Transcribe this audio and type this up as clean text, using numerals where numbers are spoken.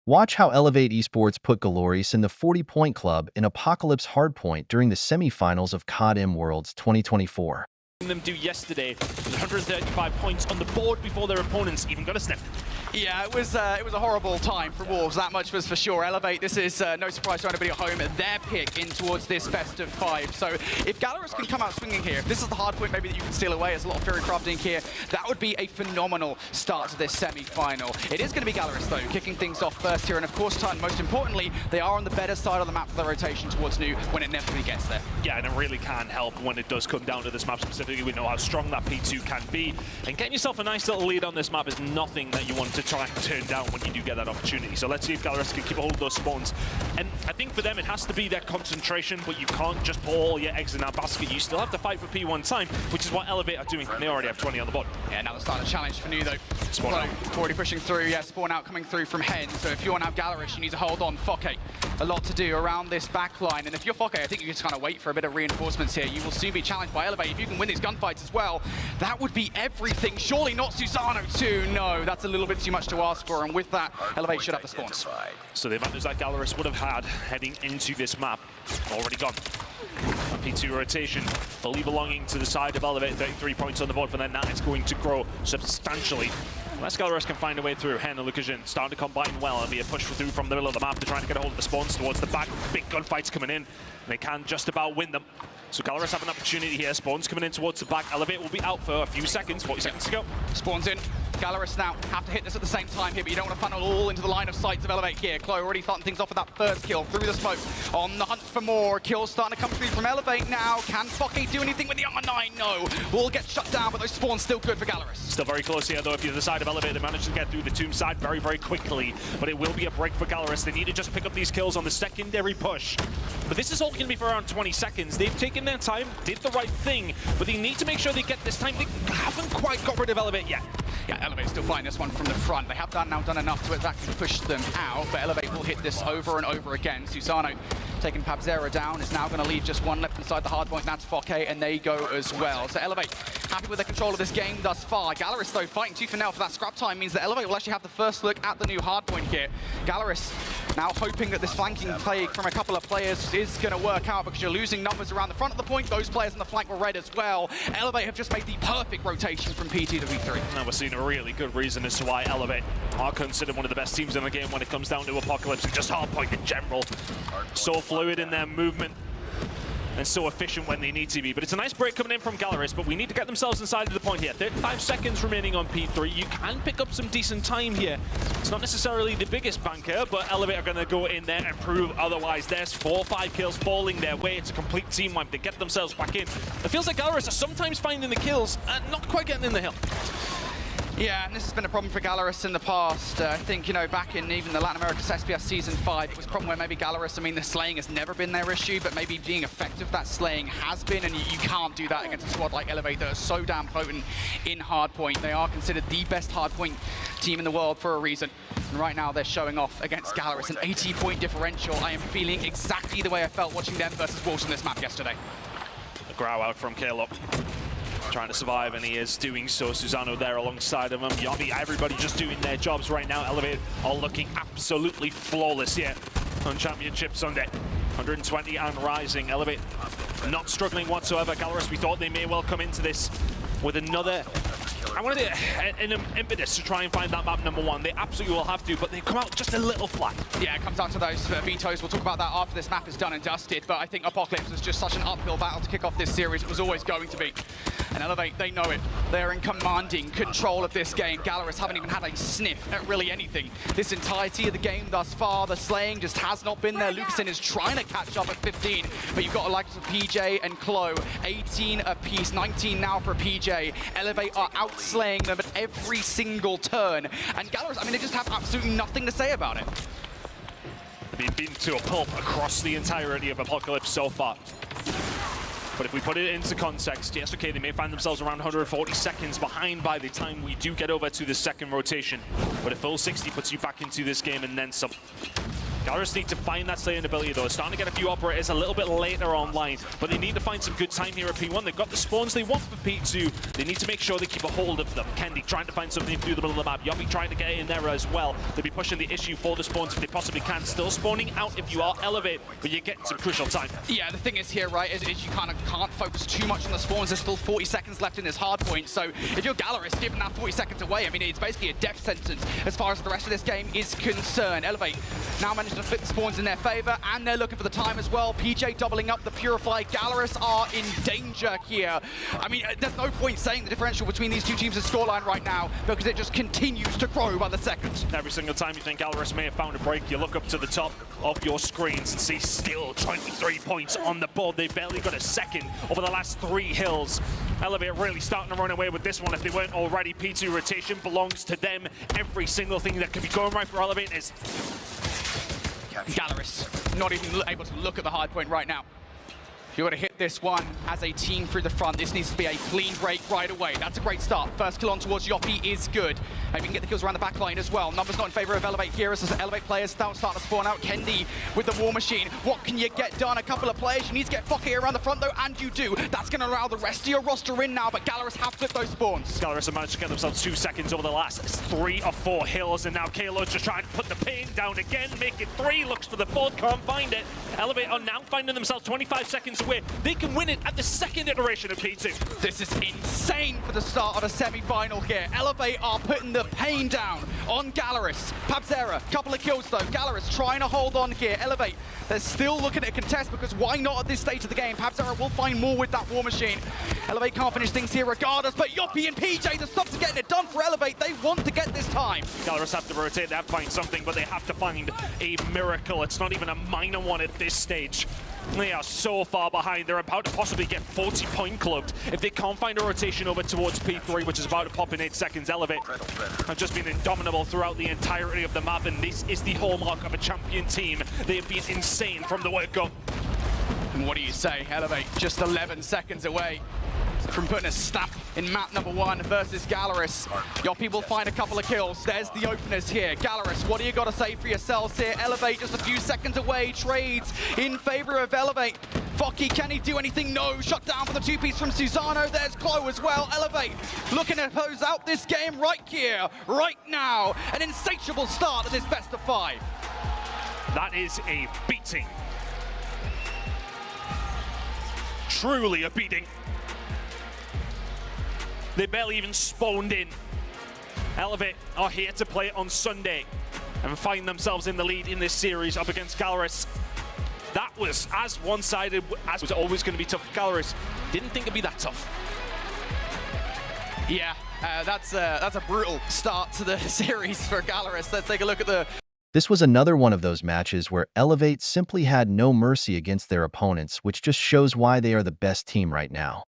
Watch how Elevate Esports put Galorys in the 40-point club in Apocalypse Hardpoint during the semifinals of COD-M Worlds 2024. Them do yesterday, 135 points on the board before their opponents even got a sniff. Yeah, it was a horrible time for Wolves, that much was for sure. Elevate, this is no surprise to anybody at home, their pick in towards this best of 5. So if Galorys can come out swinging here, if this is the hard point maybe that you can steal away, there's a lot of Fury crafting here, that would be a phenomenal start to this semi-final. It is going to be Galorys though, kicking things off first here, and of course, most importantly, they are on the better side of the map for their rotation towards new when it inevitably gets there. Yeah, and it really can help when it does come down to this map specifically. We know how strong that P2 can be, and getting yourself a nice little lead on this map is nothing that you want to try and turn down when you do get that opportunity. So let's see if Galorys can keep a hold of those spawns. And I think for them it has to be their concentration, but you can't just put all your eggs in that basket. You still have to fight for P1 time, which is what Elevate are doing. They already have 20 on the board. Yeah, now the start of challenge for new though. Spawn out. Already pushing through, yeah, spawn out coming through from Hen. So if you want to have Galorys, you need to hold on. Fokke, a lot to do around this backline. And if you're Fokke, I think you just kind of wait for a bit of reinforcements here. You will soon be challenged by Elevate. If you can win these gunfights as well, that would be everything. Surely not Susano too. No, that's a little bit too much to ask for. And with that, Elevate should have the spawns. So the advantage that Galorys would have had heading into this map, already gone. A P2 rotation, fully belonging to the side of Elevate, 33 points on the board for them. Now it's going to grow substantially. Unless Galorys can find a way through. Hen and Lucasian starting to combine well. It'll be a push through from the middle of the map. They're trying to get a hold of the spawns towards the back. Big gunfights coming in. They can just about win them. So Galorys have an opportunity here. Spawns coming in towards the back. Elevate will be out for a few seconds, 40 seconds to go. Spawns in. Galorys now have to hit this at the same time here, but you don't want to funnel all into the line of sights of Elevate here. Chloe already starting things off with that first kill through the smoke. On the hunt for more. Kills starting to come through from Elevate now. Can Fokke do anything with the R9? No. Will get shut down, but those spawns still good for Galorys. Still very close here, though. If you're the side of Elevate, they managed to get through the tomb side very, very quickly. But it will be a break for Galorys. They need to just pick up these kills on the secondary push. But this is all going to be for around 20 seconds. They've taken their time, did the right thing, but they need to make sure they get this time. They haven't quite got rid of Elevate yet. Yeah, Elevate still find this one from the front. They have done enough to exactly push them out, but Elevate will hit this over and over again. Susano taking Pabzera down, is now going to leave just one left inside the hard point, and that's Fokke, and they go as well. So Elevate happy with their control of this game thus far. Galorys, though, fighting tooth and nail for that scrap time means that Elevate will actually have the first look at the new hard point here. Galorys now hoping that this flanking play from a couple of players is going to work out, because you're losing numbers around the front of the point. Those players on the flank were red as well. Elevate have just made the perfect rotation from P2 to V3. Now we're seeing a really good reason as to why Elevate are considered one of the best teams in the game when it comes down to Apocalypse and just hardpoint in general. So fluid in their movement and so efficient when they need to be. But it's a nice break coming in from Galorys, but we need to get themselves inside of the point here. 35 seconds remaining on P3. You can pick up some decent time here. It's not necessarily the biggest banker, but Elevate are going to go in there and prove otherwise. There's 4 or 5 kills falling their way. It's a complete team wipe. They get themselves back in. It feels like Galorys are sometimes finding the kills and not quite getting in the hill. Yeah, and this has been a problem for Galorys in the past. I think, you know, back in even the Latin America SPS Season 5, it was a problem where maybe Galorys, I mean, the slaying has never been their issue, but maybe being effective, that slaying has been, and you can't do that against a squad like Elevate that are so damn potent in hardpoint. They are considered the best hardpoint team in the world for a reason. And right now, they're showing off against Galorys, an 80-point differential. I am feeling exactly the way I felt watching them versus Wolves on this map yesterday. A growl out from Caleb. Trying to survive, and he is doing so. Susano there alongside of him. Yobby, everybody just doing their jobs right now. Elevate all looking absolutely flawless here on Championship Sunday. 120 and rising. Elevate not struggling whatsoever. Galorys, we thought they may well come into this with another, I wanted an impetus to try and find that map #1. They absolutely will have to, but they come out just a little flat. Yeah, it comes down to those vetoes. We'll talk about that after this map is done and dusted, but I think Apocalypse was just such an uphill battle to kick off this series. It was always going to be. And Elevate, they know it. They're in commanding control of this game. Galorys haven't even had a sniff at really anything. This entirety of the game thus far, the slaying just has not been there. Lucasson is trying to catch up at 15, but you've got the likes of PJ and Chloe, 18 apiece, 19 now for PJ. Elevate are outslaying them at every single turn. And Galorys, I mean, they just have absolutely nothing to say about it. They've been beaten to a pulp across the entirety of Apocalypse so far. But if we put it into context, yes, okay, they may find themselves around 140 seconds behind by the time we do get over to the second rotation. But a full 60 puts you back into this game and then some. Galorys need to find that sustainability though. It's starting to get a few operators a little bit later online, but they need to find some good time here at P1. They've got the spawns they want for P2. They need to make sure they keep a hold of them. Kendi trying to find something through the middle of the map. Yoppy trying to get in there as well. They'll be pushing the issue for the spawns if they possibly can. Still spawning out if you are Elevate, but you're getting some crucial time. Yeah, the thing is here, right, is you kind of can't focus too much on the spawns. There's still 40 seconds left in this hard point, so if you're Galorys giving that 40 seconds away, I mean, it's basically a death sentence as far as the rest of this game is concerned. Elevate now managed to flip the spawns in their favor, and they're looking for the time as well. PJ doubling up the Purify. Galorys are in danger here. I mean, there's no point saying the differential between these two teams' scoreline right now because it just continues to grow by the second. Every single time you think Galorys may have found a break, you look up to the top of your screens and see still 23 points on the board. They barely got a second over the last 3 hills. Elevate really starting to run away with this one if they weren't already. P2 rotation belongs to them. Every single thing that could be going right for Elevate is Galorys not even able to look at the hard point right now. You got to hit this one as a team through the front. This needs to be a clean break right away. That's a great start. First kill on towards Yoppy is good. Maybe we can get the kills around the back line as well. Numbers not in favor of Elevate here as the Elevate players start to spawn out. Kendi with the War Machine. What can you get done? A couple of players. You need to get Fokke around the front though, and you do. That's going to allow the rest of your roster in now, but Galorys have flipped those spawns. Galorys have managed to get themselves 2 seconds over the last 3 or 4 hills, and now Kalo's just trying to put the pain down again, make it 3, looks for the 4th, can't find it. Elevate are now finding themselves 25 seconds away. They can win it at the 2nd iteration of P2. This is insane for the start of a semi-final here. Elevate are putting the pain down on Galorys. Pabzera, couple of kills though. Galorys trying to hold on here. Elevate, they're still looking at a contest because why not at this stage of the game? Pabzera will find more with that War Machine. Elevate can't finish things here regardless, but Yoppy and PJ, the stops are getting it done for Elevate. They want to get this time. Galorys have to rotate, they have to find something, but they have to find a miracle. It's not even a minor one at this stage. They are so far behind. They're about to possibly get 40 point clubbed if they can't find a rotation over towards P3, which is about to pop in 8 seconds. Elevate have just been indomitable throughout the entirety of the map, and this is the hallmark of a champion team. They have been insane from the word go. And what do you say? Elevate just 11 seconds away from putting a stamp in map number 1 versus Galorys. Yoppy will find a couple of kills. There's the openers here. Galorys, what do you got to say for yourselves here? Elevate just a few seconds away. Trades in favor of Elevate. Fokke, can he do anything? No. Shut down for the 2-piece from Susano. There's Chloe as well. Elevate looking to close out this game right here, right now. An insatiable start of this best of 5. That is a beating. Truly a beating. They barely even spawned in. Elevate are here to play on Sunday and find themselves in the lead in this series up against Galorys. That was as one-sided as was always going to be tough for Galorys. Didn't think it'd be that tough. Yeah, that's a brutal start to the series for Galorys. Let's take a look at the... This was another one of those matches where Elevate simply had no mercy against their opponents, which just shows why they are the best team right now.